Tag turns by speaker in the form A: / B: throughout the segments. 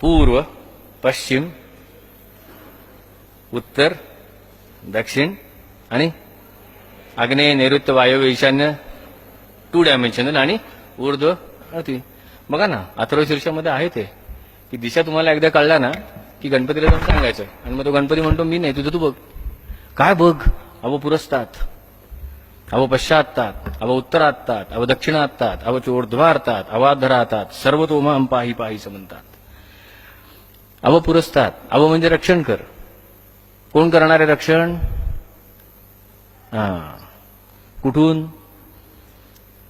A: पूर्व, पश्चिम, उत्तर, दक्षिण आणि आग्नेय, नैऋत्य, वायव्य, ईशान्य 2 डायमेन्शनल आणि ऊर्ध्व अति. बघा ना, अथर्वशीर्षामध्ये आहे ते की दिशा तुम्हाला एकदा कळला ना की गणपतीला जाऊन सांगायचं, आणि मग तो गणपती म्हणतो मी नाही, तुझं तू बघ. काय बघ? अव पुरस्तात, अव पश्चात्तात, अव उत्तरात्तात, अव दक्षिणात्तात, अव ऊर्ध्वार्तात, अवाधरातात, सर्व तोमाम पाही पाहीच म्हणतात. अव पुरस्तात, अव म्हणजे रक्षण कर. कोण करणार आहे रक्षण? कुठून?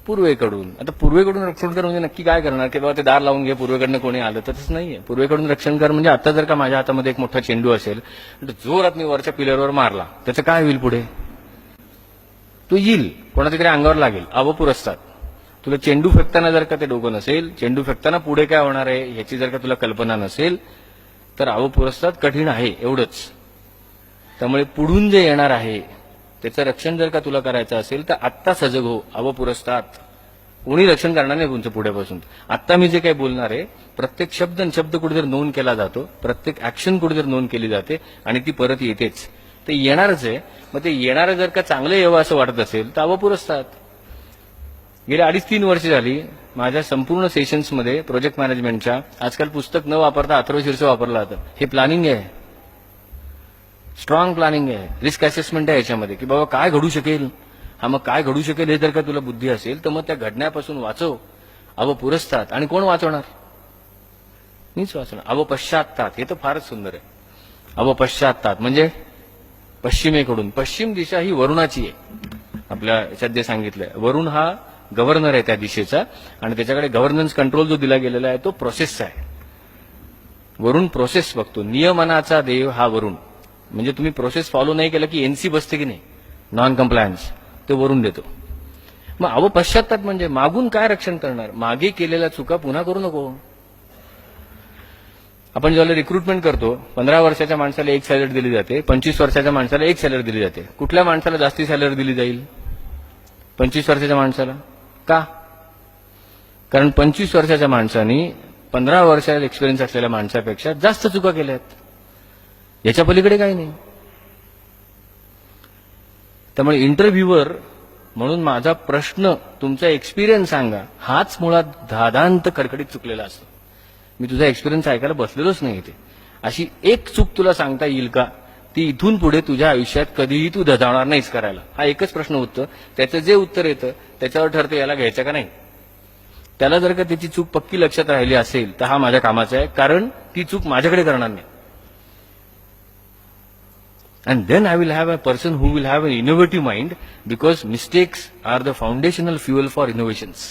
A: पूर्वेकडून. आता पूर्वेकडून रक्षण कर म्हणजे नक्की काय करणार की बाबा ते दार लावून घे, पूर्वेकडनं कोणी आलं तर तसं नाहीये. पूर्वेकडून रक्षण कर म्हणजे आता जर का माझ्या हातामध्ये एक मोठा चेंडू असेल तर जोरात मी वरच्या पिलरवर मारला, त्याचं काय होईल पुढे? तो येईल, कोणाच्या तरी अंगावर लागेल. अवपुरस्तात. तुला चेंडू फेकताना जर का ते डोकं नसेल, चेंडू फेकताना पुढे काय होणार आहे ह्याची जर का तुला कल्पना नसेल तर अवपुरस्तात कठीण आहे एवढंच. त्यामुळे पुढून जे येणार आहे त्याचं रक्षण जर का तुला करायचं असेल तर आत्ता सजग हो. अवपुरस्तात. कोणी रक्षण करणार नाही तुमचं पुढेपासून. आत्ता मी जे काही बोलणार आहे प्रत्येक शब्द आणि शब्द कुठेतरी नोंद केला जातो, प्रत्येक ऍक्शन कुठेतरी नोंद केली जाते आणि ती परत येतेच. ते येणारच आहे. मग ते येणारं जर का चांगलं यावं असं वाटत असेल तर अवपुरस्तात. गेली 2.5-3 वर्ष झाली माझ्या संपूर्ण सेशन्समध्ये प्रोजेक्ट मॅनेजमेंटच्या आजकाल पुस्तक न वापरता अथर्वशीर्ष वापरलं जातं. हे प्लॅनिंग आहे, स्ट्रॉंग प्लॅनिंग आहे, रिस्क असेसमेंट आहे याच्यामध्ये की बाबा काय घडू शकेल. हा, मग काय घडू शकेल हे जर का तुला बुद्धी असेल तर मग त्या घडण्यापासून वाचव. अवपुरस्तात. आणि कोण वाचवणार? मीच वाचवणार. अवपश्चात्तात. हे तर फारच सुंदर आहे. अवपश्चात्तात म्हणजे पश्चिमेकडून. पश्चिम दिशा ही वरुणाची आहे. आपल्या याच्यात जे सांगितलंय, वरुण हा गव्हर्नर आहे त्या दिशेचा आणि त्याच्याकडे गव्हर्नन्स कंट्रोल जो दिला गेलेला आहे तो प्रोसेसचा आहे. वरुण प्रोसेस बघतो. नियमनाचा देव हा वरुण. म्हणजे तुम्ही प्रोसेस फॉलो नाही केलं की एनसी बसते की नाही, नॉन कम्प्लायन्स, ते वरुण देतो. मग अवपश्चात्तात म्हणजे मागून काय रक्षण करणार? मागे केलेल्या चुका पुन्हा करू नको. आपण ज्यावेळेला रिक्रुटमेंट करतो 15 वर्षाच्या माणसाला 1 सॅलरी दिली जाते, 25 वर्षाच्या माणसाला 1 सॅलरी दिली जाते. कुठल्या माणसाला जास्ती सॅलरी दिली जाईल? 25 वर्षाच्या माणसाला. का? कारण 25 वर्षाच्या माणसाने 15 वर्षाचा एक्सपिरियन्स असलेल्या माणसापेक्षा जास्त चुका केल्यात. याच्या पलीकडे काही नाही. त्यामुळे इंटरव्ह्यूवर म्हणून माझा प्रश्न तुमचा एक्सपिरियन्स सांगा हाच मुळात धादांत कडकडीत चुकलेला असतो. मी तुझा एक्सपिरियन्स ऐकायला बसलेलोच नाही इथे. अशी एक चूक तुला सांगता येईल का ती इथून पुढे तुझ्या आयुष्यात कधीही तू धजावणार नाहीस करायला? हा एकच प्रश्न उत्तर. त्याचं जे उत्तर येतं त्याच्यावर ठरतं याला घ्यायचं का नाही. त्याला जर का त्याची चूक पक्की लक्षात राहिली असेल तर हा माझ्या कामाचा आहे, कारण ती चूक माझ्याकडे करणार नाही. And then I will have a person who will have an innovative mind, because mistakes are the foundational fuel for innovations.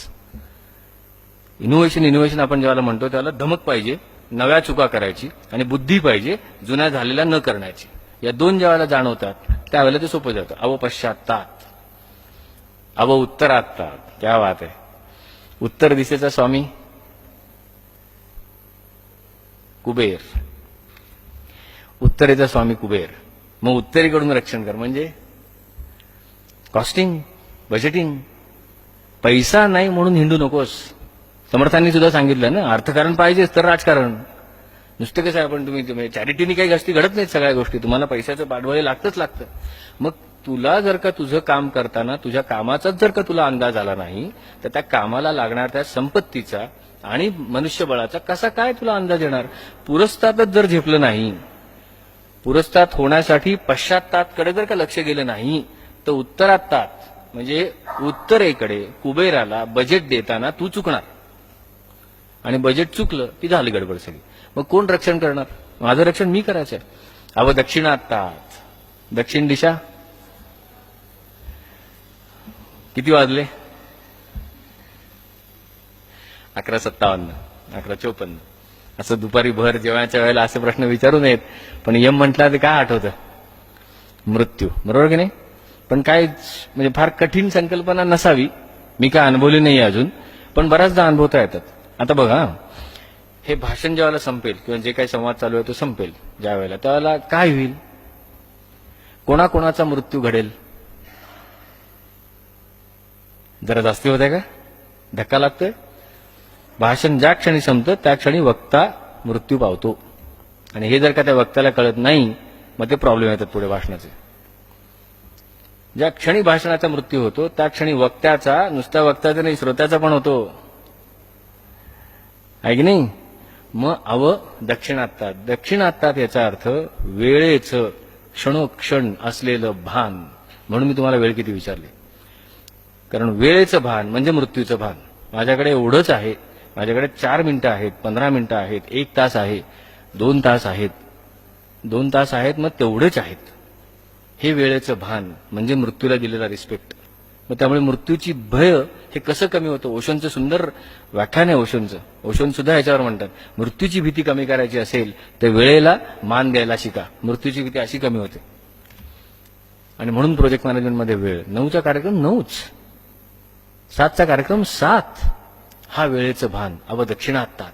A: Innovation आपण ज्याला म्हणतो त्याला धमक पाहिजे, नव्या चुका करायची, आणि बुद्धी पाहिजे जुन्या झालेल्या न करण्याची. या दोन ज्यावेळेला जाणवतात त्यावेळेला ते सोपं जातं. अवपश्चात्तात, अव उत्तरात्तात. क्या बात आहे. उत्तर दिशेचा स्वामी कुबेर, उत्तरेचा स्वामी कुबेर. मग उत्तरेकडून रक्षण कर म्हणजे कॉस्टिंग, बजेटिंग. पैसा नाही म्हणून हिंडू नकोस. समर्थांनी सुद्धा सांगितलं ना, अर्थकारण पाहिजेच तर राजकारण. नुसतं कसं आहे, आपण तुम्ही चॅरिटीनी काही गोष्टी घडत नाहीत. सगळ्या गोष्टी तुम्हाला पैशाचं पाठवायला लागतं. मग तुला जर का तुझं काम करताना तुझ्या कामाचाच जर का तुला अंदाज आला नाही तर त्या कामाला लागणार त्या संपत्तीचा आणि मनुष्यबळाचा कसा काय तुला अंदाज येणार? पुरस्तातच जर झेपलं नाही, पुरस्तात होण्यासाठी पश्चात्ताकडे जर का लक्ष गेलं नाही तर उत्तरात्तात म्हणजे उत्तरेकडे कुबेराला बजेट देताना तू चुकणार. आणि बजेट चुकलं की झाली गडबड सगळी. मग कोण रक्षण करणार? माझं रक्षण मी करायचंय. अव दक्षिणात्तात. दक्षिण दिशा. किती वाजले? 11:57, 11:54. असं दुपारी भर जेवणाच्या वेळेला असे प्रश्न विचारू नयेत. पण यम म्हटला तर काय आठवतं? मृत्यू. बरोबर की नाही? पण काय म्हणजे फार कठीण संकल्पना नसावी. मी काय अनुभवली नाही अजून, पण बऱ्याचदा अनुभवता येतात. आता बघा, हे भाषण ज्यावेळेला संपेल किंवा जे काही संवाद चालू आहे तो संपेल ज्या वेळेला, त्यावेळेला काय होईल? कोणाकोणाचा मृत्यू घडेल? जरा जास्ती होत आहे का? धक्का लागतोय? भाषण ज्या क्षणी संपतं त्या क्षणी वक्ता मृत्यू पावतो. आणि हे जर का त्या वक्त्याला कळत नाही, मग ते प्रॉब्लेम येतात पुढे भाषणाचे. ज्या क्षणी भाषणाचा मृत्यू होतो त्या क्षणी वक्त्याचा, नुसत्या वक्त्याचा नाही, श्रोत्याचा पण होतो, आहे की नाही. मग दक्षिणात्तात. दक्षिणात्तात याचा अर्थ वेळेचं क्षणोक्षण असलेलं भान. म्हणून मी तुम्हाला वेळ किती विचारली, कारण वेळेचं भान म्हणजे मृत्यूचं भान. माझ्याकडे एवढंच आहे, माझ्याकडे 4 मिनिटं आहेत, 15 मिनिटं आहेत, 1 तास आहे, 2 तास आहेत, 2 तास आहेत, मग तेवढेच आहेत. हे वेळेचं भान म्हणजे मृत्यूला दिलेला रिस्पेक्ट. मग त्यामुळे मृत्यूची भय हे कसं कमी होतं. ओशोंचं सुंदर व्याख्यान आहे ओशोंचं. ओशोन सुद्धा याच्यावर म्हणतात, मृत्यूची भीती कमी करायची असेल तर वेळेला मान द्यायला शिका. मृत्यूची भीती अशी कमी होते. आणि म्हणून प्रोजेक्ट मॅनेजमेंटमध्ये वेळ 9चा कार्यक्रम 9च, 7चा कार्यक्रम 7. हा वेळेचं भान दक्षिणात्तात.